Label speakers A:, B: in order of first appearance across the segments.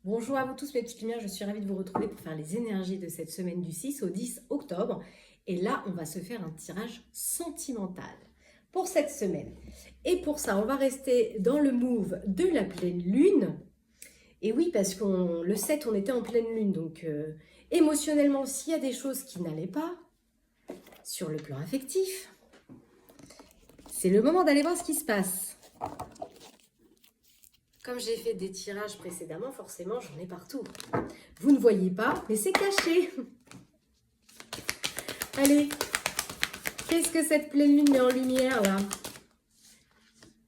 A: Bonjour à vous tous mes petites lumières, je suis ravie de vous retrouver pour faire les énergies de cette semaine du 6 au 10 octobre. Et là, on va se faire un tirage sentimental pour cette semaine. Et pour ça, on va rester dans le move de la pleine lune. Et oui, parce qu'on le 7, on était en pleine lune, donc émotionnellement, s'il y a des choses qui n'allaient pas sur le plan affectif, c'est le moment d'aller voir ce qui se passe. Comme j'ai fait des tirages précédemment, forcément, j'en ai partout. Vous ne voyez pas, mais c'est caché. Allez, qu'est-ce que cette pleine lune met en lumière, là?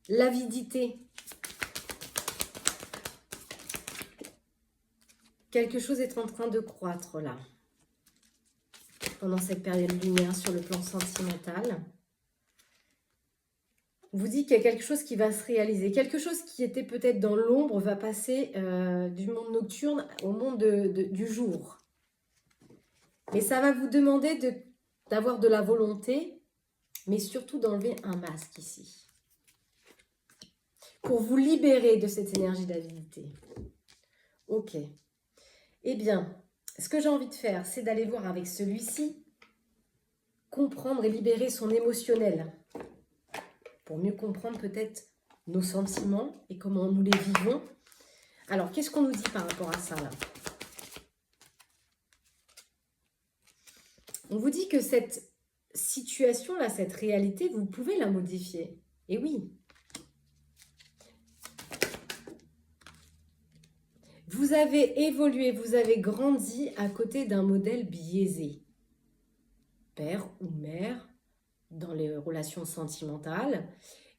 A: L'avidité. Quelque chose est en train de croître, là, pendant cette période lumière sur le plan sentimental. On vous dit qu'il y a quelque chose qui va se réaliser. Quelque chose qui était peut-être dans l'ombre va passer du monde nocturne au monde du jour. Mais ça va vous demander d'avoir de la volonté, mais surtout d'enlever un masque ici. Pour vous libérer de cette énergie d'avidité. Ok. Eh bien, ce que j'ai envie de faire, c'est d'aller voir avec celui-ci, comprendre et libérer son émotionnel. Pour mieux comprendre peut-être nos sentiments et comment nous les vivons. Alors, qu'est-ce qu'on nous dit par rapport à ça, là? On vous dit que cette situation-là, cette réalité, vous pouvez la modifier. Et oui. Vous avez évolué, vous avez grandi à côté d'un modèle biaisé. Père ou mère, dans les relations sentimentales.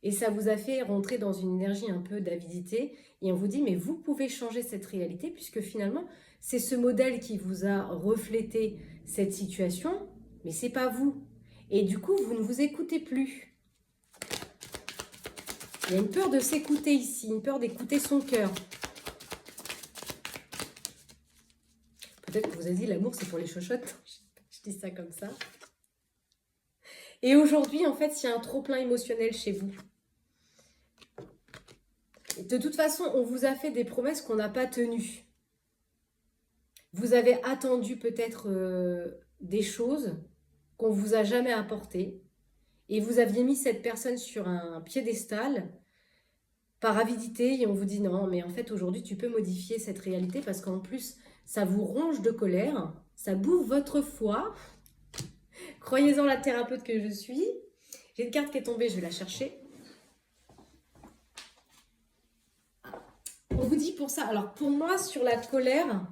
A: Et ça vous a fait rentrer dans une énergie un peu d'avidité. Et on vous dit, mais vous pouvez changer cette réalité puisque finalement, c'est ce modèle qui vous a reflété cette situation, mais c'est pas vous. Et du coup, vous ne vous écoutez plus. Il y a une peur de s'écouter ici, une peur d'écouter son cœur. Peut-être que vous avez dit, l'amour, c'est pour les chochottes. Je dis ça comme ça. Et aujourd'hui, en fait, il y a un trop-plein émotionnel chez vous. De toute façon, on vous a fait des promesses qu'on n'a pas tenues. Vous avez attendu peut-être des choses qu'on ne vous a jamais apportées. Et vous aviez mis cette personne sur un piédestal par avidité. Et on vous dit non, mais en fait, aujourd'hui, tu peux modifier cette réalité parce qu'en plus, ça vous ronge de colère. Ça bouffe votre foi. Croyez-en la thérapeute que je suis. J'ai une carte qui est tombée, je vais la chercher. On vous dit pour ça. Alors, pour moi, sur la colère,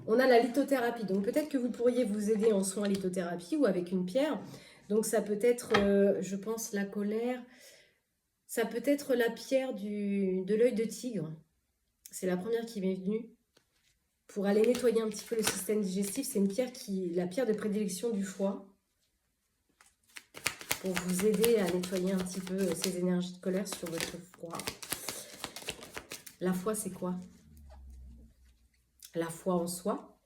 A: on a la lithothérapie. Donc, peut-être que vous pourriez vous aider en soins lithothérapie ou avec une pierre. Donc, ça peut être, je pense, la colère. Ça peut être la pierre de l'œil de tigre. C'est la première qui m'est venue. Pour aller nettoyer un petit peu le système digestif, c'est une pierre la pierre de prédilection du foie. Pour vous aider à nettoyer un petit peu ces énergies de colère sur votre foie. La foi, c'est quoi? La foi en soi.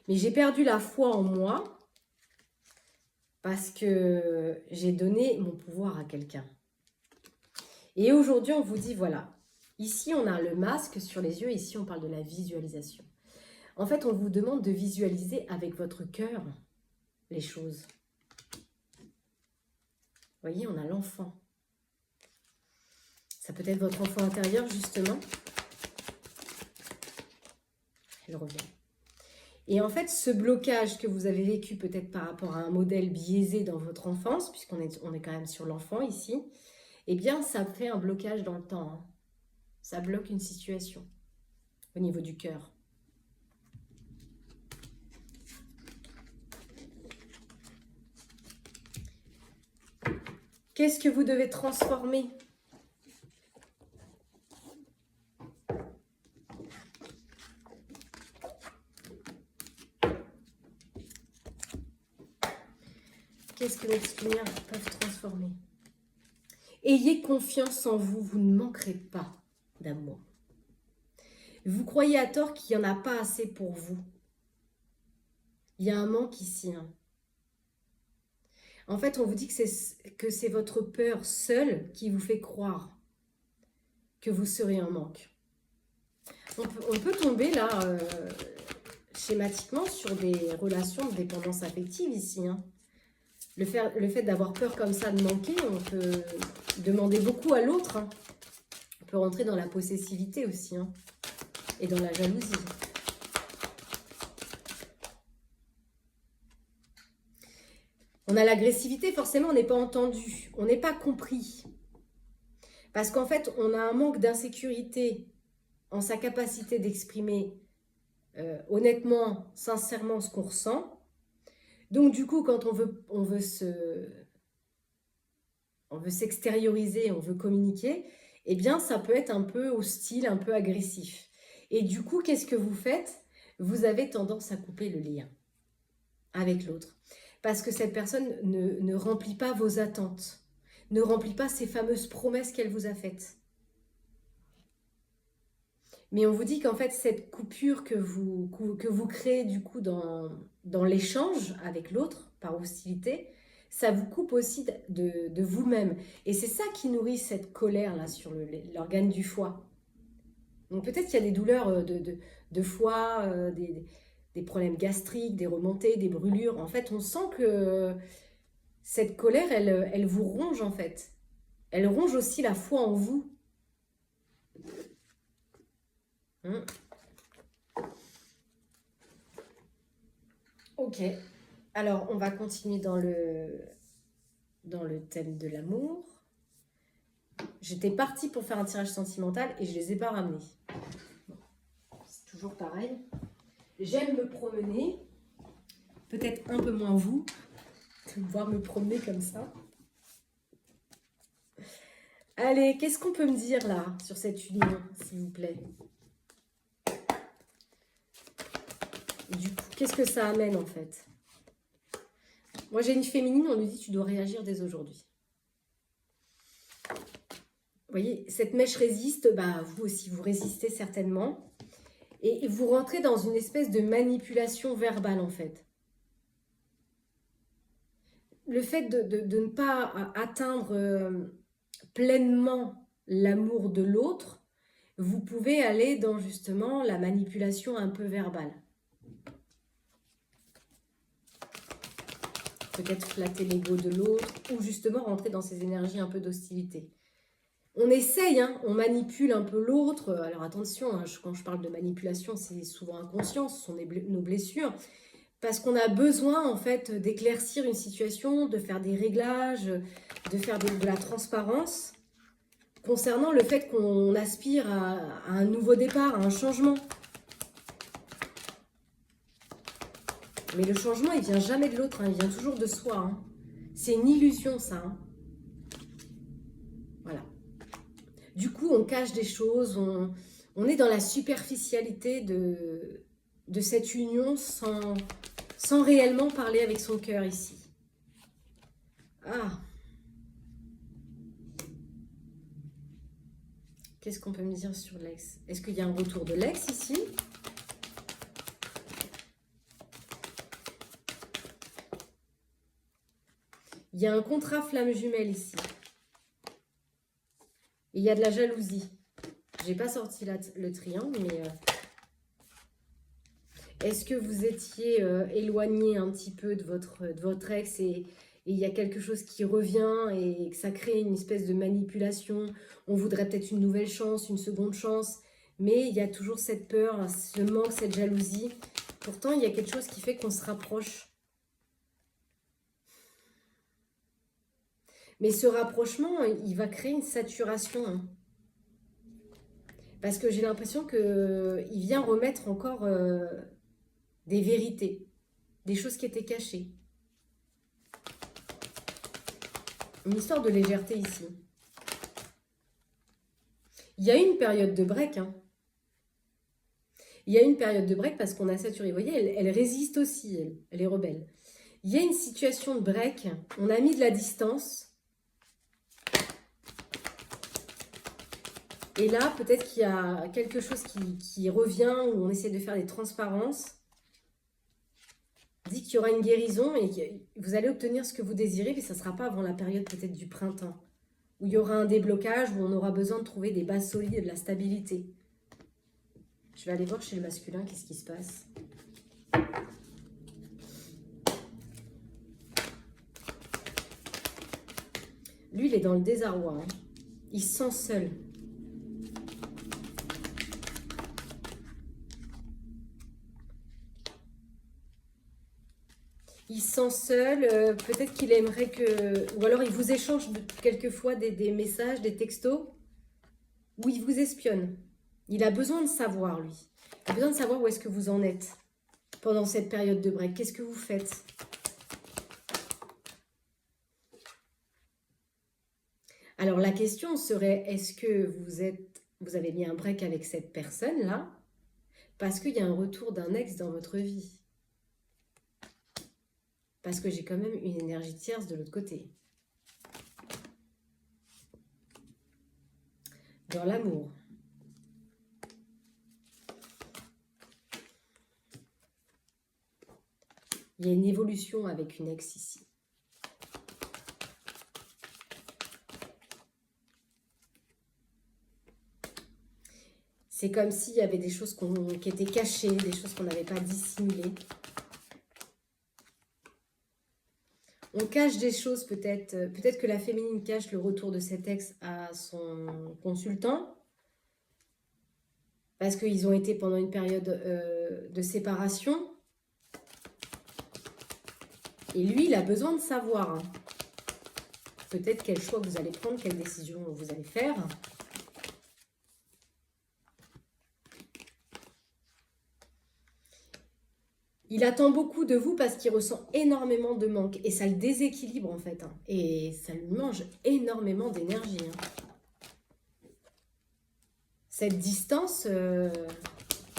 A: Mais j'ai perdu la foi en moi parce que j'ai donné mon pouvoir à quelqu'un. Et aujourd'hui, on vous dit, voilà, ici, on a le masque sur les yeux, ici, on parle de la visualisation. En fait, on vous demande de visualiser avec votre cœur les choses. Vous voyez, on a l'enfant. Ça peut être votre enfant intérieur, justement. Elle revient. Et en fait, ce blocage que vous avez vécu peut-être par rapport à un modèle biaisé dans votre enfance, puisqu'on est quand même sur l'enfant ici, eh bien, ça fait un blocage dans le temps. Hein. Ça bloque une situation au niveau du cœur. Qu'est-ce que vous devez transformer? Qu'est-ce que les petites lumières peuvent transformer? Ayez confiance en vous, vous ne manquerez pas d'amour. Vous croyez à tort qu'il n'y en a pas assez pour vous. Il y a un manque ici. Hein. En fait, on vous dit que c'est votre peur seule qui vous fait croire que vous serez en manque. On peut tomber là, schématiquement, sur des relations de dépendance affective ici, hein. Le fait d'avoir peur comme ça de manquer, on peut demander beaucoup à l'autre, hein. On peut rentrer dans la possessivité aussi, hein, et dans la jalousie. On a l'agressivité, forcément, on n'est pas entendu, on n'est pas compris. Parce qu'en fait, on a un manque d'insécurité en sa capacité d'exprimer honnêtement, sincèrement ce qu'on ressent. Donc du coup, quand on veut s'extérioriser, on veut communiquer, eh bien ça peut être un peu hostile, un peu agressif. Et du coup, qu'est-ce que vous faites? Vous avez tendance à couper le lien avec l'autre. Parce que cette personne ne remplit pas vos attentes, ne remplit pas ces fameuses promesses qu'elle vous a faites. Mais on vous dit qu'en fait, cette coupure que vous créez du coup dans l'échange avec l'autre, par hostilité, ça vous coupe aussi de vous-même. Et c'est ça qui nourrit cette colère-là sur l'organe du foie. Donc peut-être qu'il y a des douleurs de foie, des problèmes gastriques, des remontées, des brûlures. En fait, on sent que cette colère, elle vous ronge en fait. Elle ronge aussi la foi en vous. Ok, alors on va continuer dans le thème de l'amour. J'étais partie pour faire un tirage sentimental et je les ai pas ramenés. Bon, c'est toujours pareil. J'aime me promener, peut-être un peu moins vous, de me voir me promener comme ça. Allez, qu'est-ce qu'on peut me dire là, sur cette union, s'il vous plaît? Du coup, qu'est-ce que ça amène en fait? Moi, j'ai une féminine, on lui dit tu dois réagir dès aujourd'hui. Vous voyez, cette mèche résiste, bah, vous aussi, vous résistez certainement. Et vous rentrez dans une espèce de manipulation verbale en fait. Le fait de ne pas atteindre pleinement l'amour de l'autre, vous pouvez aller dans justement la manipulation un peu verbale. Peut-être flatter l'ego de l'autre ou justement rentrer dans ces énergies un peu d'hostilité. On essaye, hein, on manipule un peu l'autre. Alors attention, hein, quand je parle de manipulation, c'est souvent inconscient, ce sont nos blessures. Parce qu'on a besoin en fait d'éclaircir une situation, de faire des réglages, de faire de la transparence concernant le fait qu'on aspire à un nouveau départ, à un changement. Mais le changement, il vient jamais de l'autre, hein, il vient toujours de soi. Hein. C'est une illusion, ça. Hein. Voilà. Du coup, on cache des choses, on est dans la superficialité de cette union sans réellement parler avec son cœur ici. Ah. Qu'est-ce qu'on peut me dire sur l'ex? Est-ce qu'il y a un retour de l'ex ici? Il y a un contrat flamme jumelle ici. Et il y a de la jalousie. J'ai pas sorti le triangle, mais... Est-ce que vous étiez éloigné un petit peu de votre ex et il y a quelque chose qui revient et que ça crée une espèce de manipulation? On voudrait peut-être une nouvelle chance, une seconde chance, mais il y a toujours cette peur, ce manque, cette jalousie. Pourtant, il y a quelque chose qui fait qu'on se rapproche. Mais ce rapprochement, il va créer une saturation. Hein. Parce que j'ai l'impression qu'il vient remettre encore des vérités, des choses qui étaient cachées. Une histoire de légèreté ici. Il y a une période de break. Hein. Il y a une période de break parce qu'on a saturé. Vous voyez, elle résiste aussi, elle est rebelle. Il y a une situation de break. On a mis de la distance. Et là, peut-être qu'il y a quelque chose qui revient, où on essaie de faire des transparences. On dit qu'il y aura une guérison et que vous allez obtenir ce que vous désirez, mais ça ne sera pas avant la période peut-être du printemps, où il y aura un déblocage, où on aura besoin de trouver des bases solides et de la stabilité. Je vais aller voir chez le masculin, qu'est-ce qui se passe. Lui, il est dans le désarroi. Hein. Il se sent seul. Il se sent seul. Peut-être qu'il aimerait que... Ou alors, il vous échange quelquefois des messages, des textos, où il vous espionne. Il a besoin de savoir, lui. Il a besoin de savoir où est-ce que vous en êtes pendant cette période de break. Qu'est-ce que vous faites? Alors, la question serait, est-ce que vous avez mis un break avec cette personne-là parce qu'il y a un retour d'un ex dans votre vie? Parce que j'ai quand même une énergie tierce de l'autre côté. Dans l'amour. Il y a une évolution avec une ex ici. C'est comme s'il y avait des choses qui étaient cachées, des choses qu'on n'avait pas dissimulées. On cache des choses peut-être. Peut-être que la féminine cache le retour de cet ex à son consultant. Parce qu'ils ont été pendant une période de séparation. Et lui, il a besoin de savoir. Hein. Peut-être quel choix vous allez prendre, quelle décision vous allez faire. Il attend beaucoup de vous parce qu'il ressent énormément de manque. Et ça le déséquilibre en fait. Hein. Et ça lui mange énormément d'énergie. Hein. Cette distance,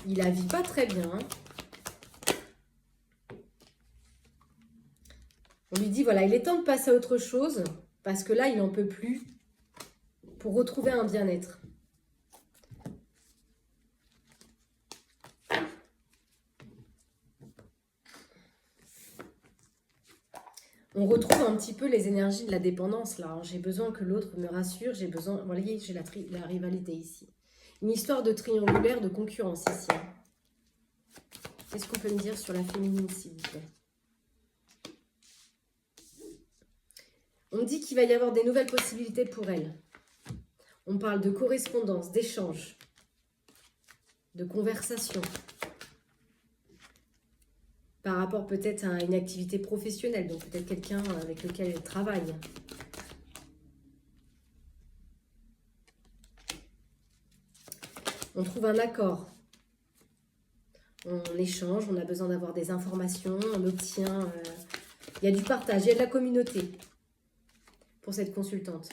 A: il la vit pas très bien. Hein. On lui dit, voilà, il est temps de passer à autre chose. Parce que là, il n'en peut plus. Pour retrouver un bien-être. On retrouve un petit peu les énergies de la dépendance là. J'ai besoin que l'autre me rassure. J'ai besoin... Voilà, j'ai la rivalité ici. Une histoire de triangulaire, de concurrence ici. Qu'est-ce qu'on peut me dire sur la féminine, s'il vous plaît? On dit qu'il va y avoir des nouvelles possibilités pour elle. On parle de correspondance, d'échange, de conversation. Par rapport peut-être à une activité professionnelle, donc peut-être quelqu'un avec lequel elle travaille. On trouve un accord. On échange, on a besoin d'avoir des informations, on obtient... il y a du partage, il y a de la communauté pour cette consultante.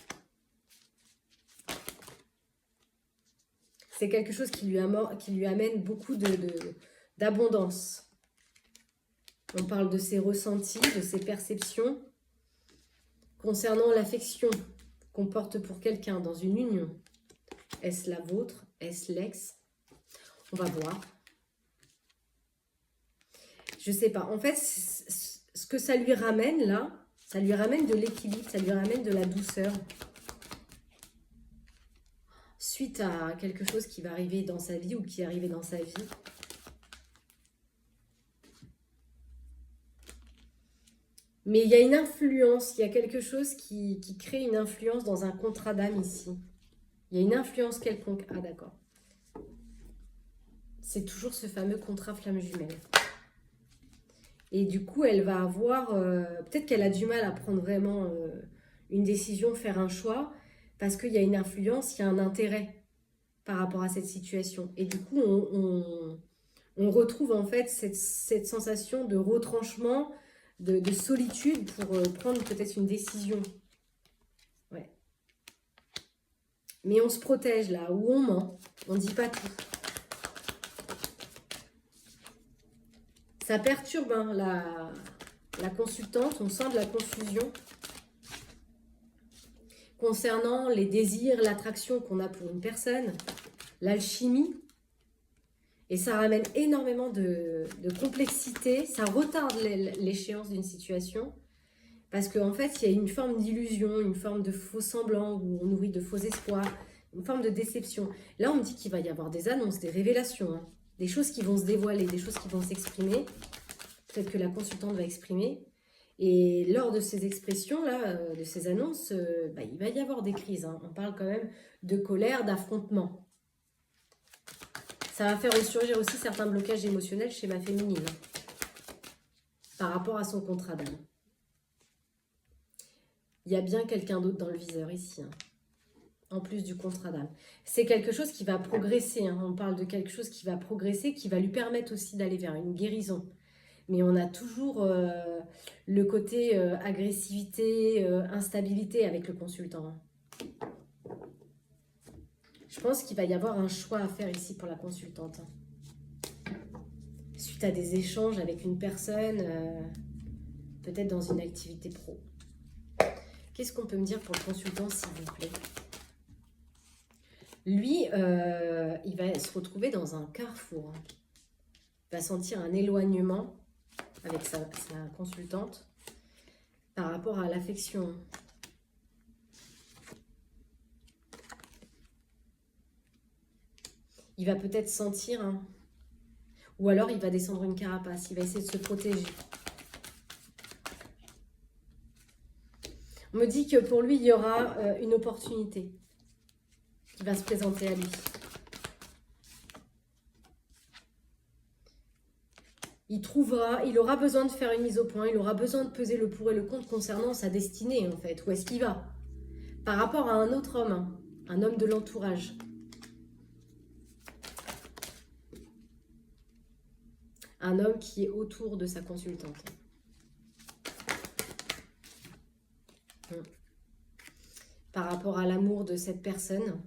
A: C'est quelque chose qui lui amène beaucoup d'abondance. On parle de ses ressentis, de ses perceptions. Concernant l'affection qu'on porte pour quelqu'un dans une union, est-ce la vôtre? Est-ce l'ex? On va voir. Je ne sais pas. En fait, ce que ça lui ramène là, ça lui ramène de l'équilibre, ça lui ramène de la douceur. Suite à quelque chose qui va arriver dans sa vie ou qui est arrivé dans sa vie. Mais il y a une influence, il y a quelque chose qui crée une influence dans un contrat d'âme ici. Il y a une influence quelconque. Ah d'accord. C'est toujours ce fameux contrat flamme jumelle. Et du coup, elle va avoir... peut-être qu'elle a du mal à prendre vraiment une décision, faire un choix, parce qu'il y a une influence, il y a un intérêt par rapport à cette situation. Et du coup, on retrouve en fait cette sensation de retranchement, de solitude pour prendre peut-être une décision. Ouais. Mais on se protège là, où on ment, on ne dit pas tout. Ça perturbe hein, la consultante, on sent de la confusion. Concernant les désirs, l'attraction qu'on a pour une personne, l'alchimie. Et ça ramène énormément de complexité, ça retarde l'échéance d'une situation. Parce qu'en fait, il y a une forme d'illusion, une forme de faux semblant, où on nourrit de faux espoirs. une forme de déception. Là, on me dit qu'il va y avoir des annonces, des révélations, hein, des choses qui vont se dévoiler, des choses qui vont s'exprimer. Peut-être que la consultante va exprimer. Et lors de ces expressions-là, de ces annonces, il va y avoir des crises, hein. On parle quand même de colère, d'affrontement. Ça va faire ressurgir aussi certains blocages émotionnels chez ma féminine, hein, par rapport à son contrat d'âme. Il y a bien quelqu'un d'autre dans le viseur ici, hein, en plus du contrat d'âme. C'est quelque chose qui va progresser, hein. On parle de quelque chose qui va progresser, qui va lui permettre aussi d'aller vers une guérison. Mais on a toujours le côté agressivité, instabilité avec le consultant, hein. Je pense qu'il va y avoir un choix à faire ici pour la consultante, hein. Suite à des échanges avec une personne, peut-être dans une activité pro. Qu'est-ce qu'on peut me dire pour le consultant, s'il vous plaît? Lui, il va se retrouver dans un carrefour. Il va sentir un éloignement avec sa consultante par rapport à l'affection. Il va peut-être sentir, hein, ou alors il va descendre une carapace, il va essayer de se protéger. On me dit que pour lui, il y aura une opportunité qui va se présenter à lui. Il aura besoin de faire une mise au point, il aura besoin de peser le pour et le contre concernant sa destinée, en fait. Où est-ce qu'il va? Par rapport à un autre homme, hein, un homme de l'entourage. Un homme qui est autour de sa consultante. Par rapport à l'amour de cette personne,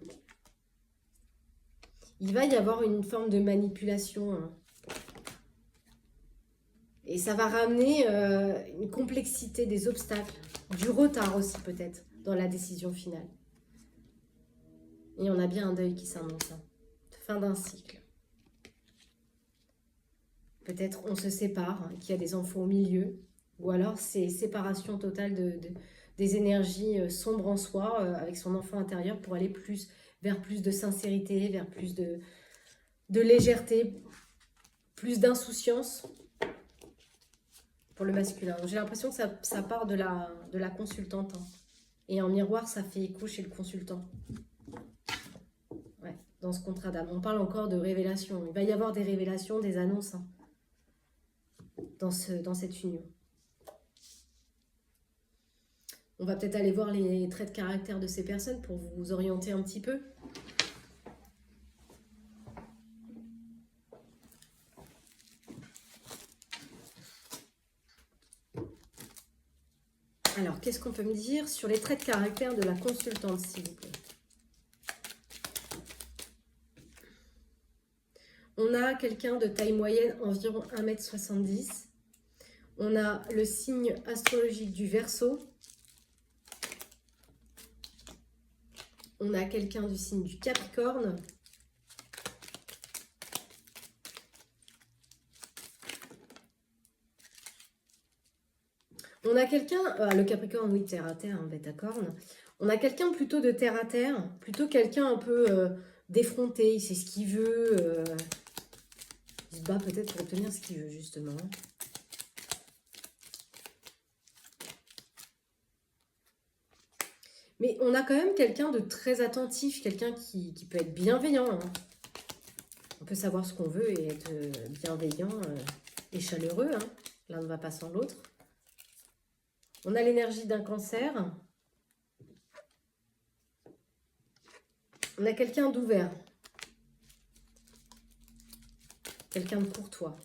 A: il va y avoir une forme de manipulation, hein. Et ça va ramener une complexité, des obstacles, du retard aussi peut-être dans la décision finale. Et on a bien un deuil qui s'annonce, hein. Fin d'un cycle. Peut-être on se sépare, hein, qu'il y a des enfants au milieu, ou alors c'est séparation totale des énergies sombres en soi, avec son enfant intérieur, pour aller vers plus de sincérité, vers plus de légèreté, plus d'insouciance pour le masculin. J'ai l'impression que ça part de la consultante, hein. Et en miroir, ça fait écho chez le consultant. Ouais, dans ce contrat d'âme. On parle encore de révélation. Il va y avoir des révélations, des annonces, hein, dans cette union. On va peut-être aller voir les traits de caractère de ces personnes pour vous orienter un petit peu. Alors, qu'est-ce qu'on peut me dire sur les traits de caractère de la consultante, s'il vous plaît? On a quelqu'un de taille moyenne, environ 1,70 m. On a le signe astrologique du Verseau. On a quelqu'un du signe du Capricorne. On a quelqu'un, le Capricorne, oui, terre à terre, hein, bêta-corne. On a quelqu'un plutôt de terre à terre, plutôt quelqu'un un peu d'effronté, il sait ce qu'il veut. Il se bat peut-être pour obtenir ce qu'il veut, justement. Mais on a quand même quelqu'un de très attentif, quelqu'un qui peut être bienveillant, hein. On peut savoir ce qu'on veut et être bienveillant et chaleureux, hein. L'un ne va pas sans l'autre. On a l'énergie d'un Cancer. On a quelqu'un d'ouvert. Quelqu'un de courtois.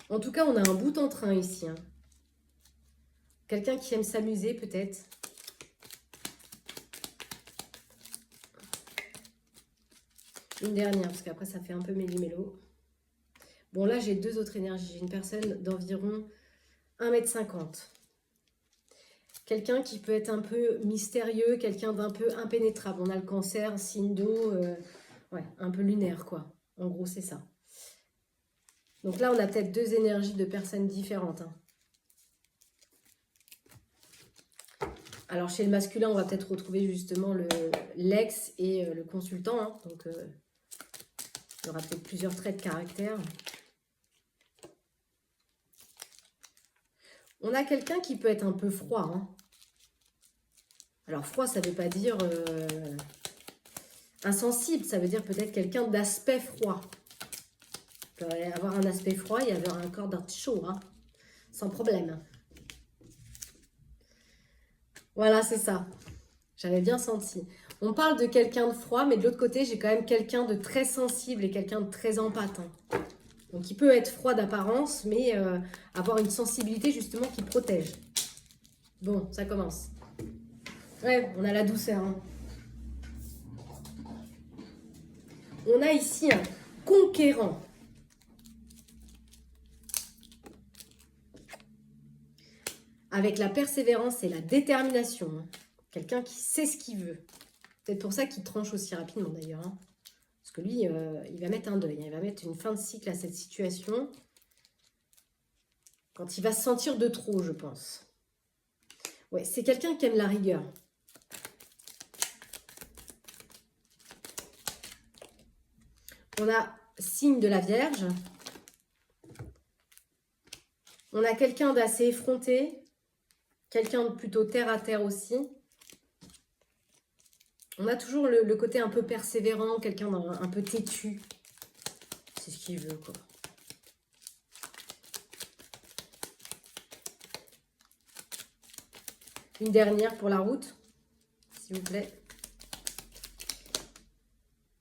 A: En tout cas, on a un bout en train ici, hein. Quelqu'un qui aime s'amuser, peut-être. Une dernière, parce qu'après, ça fait un peu méli-mélo. Bon, là, j'ai deux autres énergies. J'ai une personne d'environ 1,50 m. Quelqu'un qui peut être un peu mystérieux, quelqu'un d'un peu impénétrable. On a le Cancer, signe d'eau, ouais, un peu lunaire, quoi. En gros, c'est ça. Donc là, on a peut-être deux énergies de personnes différentes, hein. Alors, chez le masculin, on va peut-être retrouver justement l'ex et le consultant. Hein. Donc, il y aura peut-être plusieurs traits de caractère. On a quelqu'un qui peut être un peu froid. Hein. Alors, froid, ça ne veut pas dire insensible. Ça veut dire peut-être quelqu'un d'aspect froid. Il peut y avoir un aspect froid et avoir un corps d'artichaut. Hein. Sans problème. Voilà, c'est ça. J'avais bien senti. On parle de quelqu'un de froid, mais de l'autre côté, j'ai quand même quelqu'un de très sensible et quelqu'un de très empathique. Donc, il peut être froid d'apparence, mais avoir une sensibilité justement qui protège. Bon, ça commence. Ouais, on a la douceur. Hein. On a ici un conquérant. Avec la persévérance et la détermination. Hein. Quelqu'un qui sait ce qu'il veut. Peut-être pour ça qu'il tranche aussi rapidement d'ailleurs. Hein. Parce que lui, il va mettre un deuil. Hein. Il va mettre une fin de cycle à cette situation. Quand il va se sentir de trop, je pense. Ouais, c'est quelqu'un qui aime la rigueur. On a signe de la Vierge. On a quelqu'un d'assez effronté. Quelqu'un de plutôt terre à terre aussi. On a toujours le côté un peu persévérant, quelqu'un un peu têtu. C'est ce qu'il veut, quoi. Une dernière pour la route, s'il vous plaît.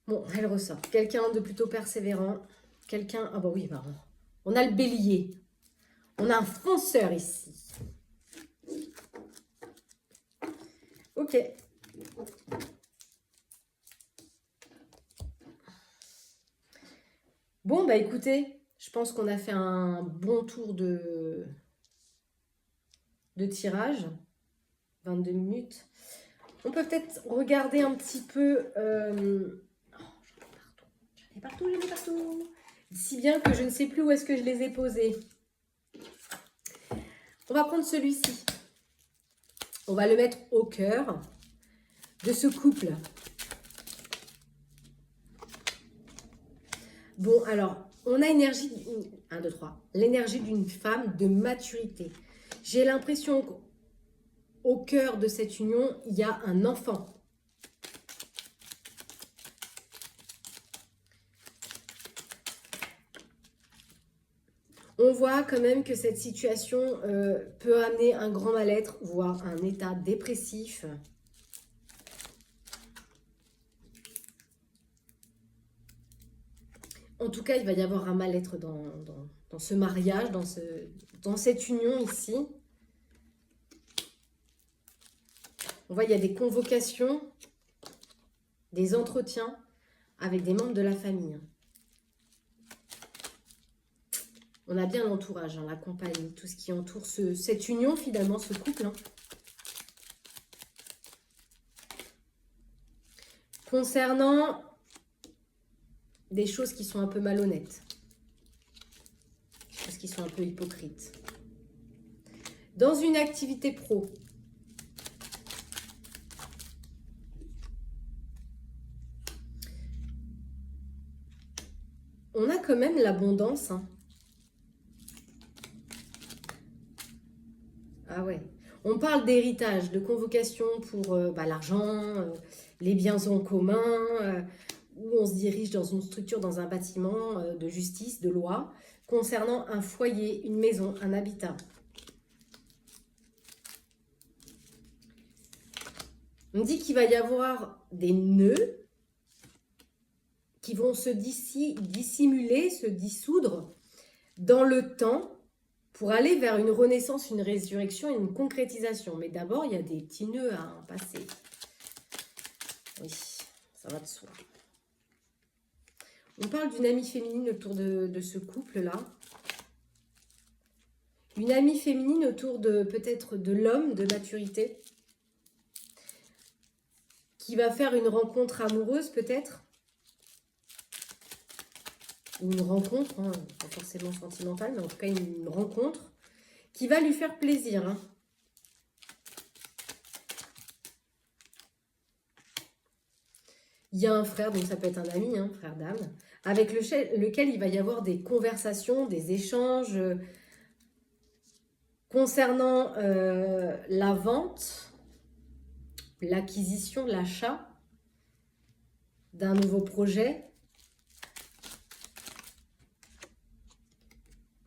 A: Bon, elle ressort. Quelqu'un de plutôt persévérant. Quelqu'un... Ah bah oui, bah, on a le bélier. On a un fonceur ici. Ok. Bon, bah écoutez, je pense qu'on a fait un bon tour de tirage. 22 minutes. On peut peut-être regarder un petit peu... j'en ai partout. Si bien que je ne sais plus où est-ce que je les ai posés. On va prendre celui-ci. On va le mettre au cœur de ce couple. Bon, alors, on a énergie... 1, 2, 3. L'énergie d'une femme de maturité. J'ai l'impression qu'au cœur de cette union, il y a un enfant. On voit quand même que cette situation peut amener un grand mal-être, voire un état dépressif. En tout cas, il va y avoir un mal-être dans ce mariage, dans cette union ici. On voit qu'il y a des convocations, des entretiens avec des membres de la famille. On a bien l'entourage, hein, la compagnie, tout ce qui entoure cette union finalement, ce couple. Hein. Concernant des choses qui sont un peu malhonnêtes, parce qu'ils sont un peu hypocrites. Dans une activité pro, on a quand même l'abondance. Hein. Ah ouais. On parle d'héritage, de convocation pour l'argent, les biens en commun, où on se dirige dans une structure, dans un bâtiment de justice, de loi, concernant un foyer, une maison, un habitat. On dit qu'il va y avoir des nœuds qui vont se dissimuler, se dissoudre dans le temps pour aller vers une renaissance, une résurrection et une concrétisation. Mais d'abord, il y a des petits nœuds à passer. Oui, ça va de soi. On parle d'une amie féminine autour de ce couple-là. Une amie féminine autour de peut-être de l'homme de maturité qui va faire une rencontre amoureuse peut-être. Ou une rencontre, hein, pas forcément sentimentale, mais en tout cas une rencontre qui va lui faire plaisir. Hein. Il y a un frère, donc ça peut être un ami, hein, frère d'âme, avec lequel il va y avoir des conversations, des échanges concernant la vente, l'acquisition, l'achat d'un nouveau projet,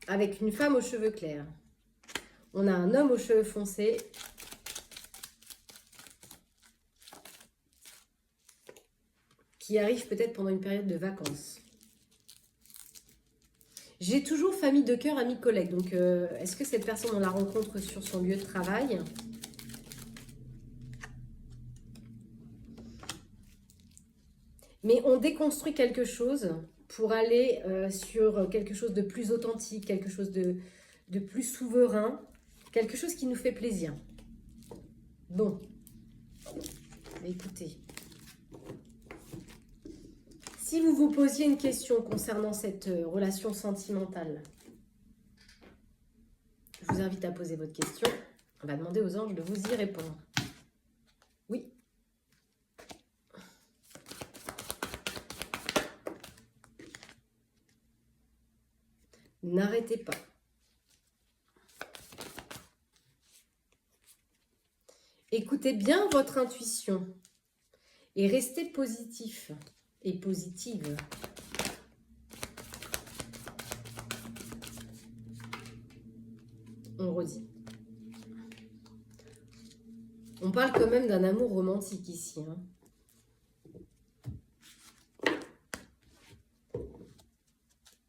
A: avec une femme aux cheveux clairs. On a un homme aux cheveux foncés. Qui arrive peut-être pendant une période de vacances. J'ai toujours famille de cœur, amis, collègues. Donc, est-ce que cette personne, on la rencontre sur son lieu de travail? Mais on déconstruit quelque chose pour aller sur quelque chose de plus authentique, quelque chose de plus souverain, quelque chose qui nous fait plaisir. Bon, écoutez. Si vous vous posiez une question concernant cette relation sentimentale, je vous invite à poser votre question. On va demander aux anges de vous y répondre. Oui. N'arrêtez pas. Écoutez bien votre intuition et restez positif et positive. On redit. On parle quand même d'un amour romantique ici. Hein.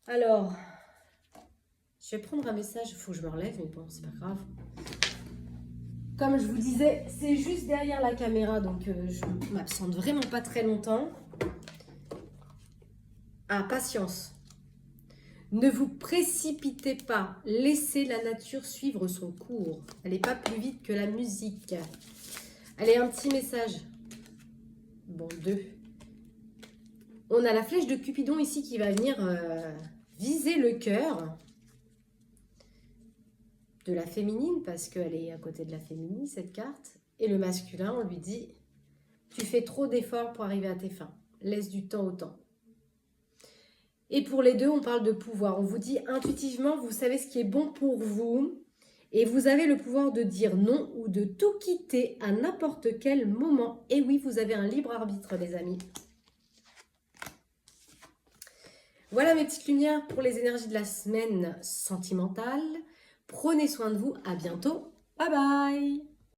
A: Alors, je vais prendre un message. Il faut que je me relève, mais bon, c'est pas grave. Comme je vous disais, c'est juste derrière la caméra, donc je m'absente vraiment pas très longtemps. Ah, patience. Ne vous précipitez pas. Laissez la nature suivre son cours. Elle n'est pas plus vite que la musique. Allez, un petit message. Bon, 2. On a la flèche de Cupidon ici qui va venir viser le cœur de la féminine, parce qu'elle est à côté de la féminine, cette carte. Et le masculin, on lui dit, tu fais trop d'efforts pour arriver à tes fins. Laisse du temps au temps. Et pour les deux, on parle de pouvoir. On vous dit intuitivement, vous savez ce qui est bon pour vous. Et vous avez le pouvoir de dire non ou de tout quitter à n'importe quel moment. Et oui, vous avez un libre arbitre, les amis. Voilà mes petites lumières pour les énergies de la semaine sentimentale. Prenez soin de vous. À bientôt. Bye bye.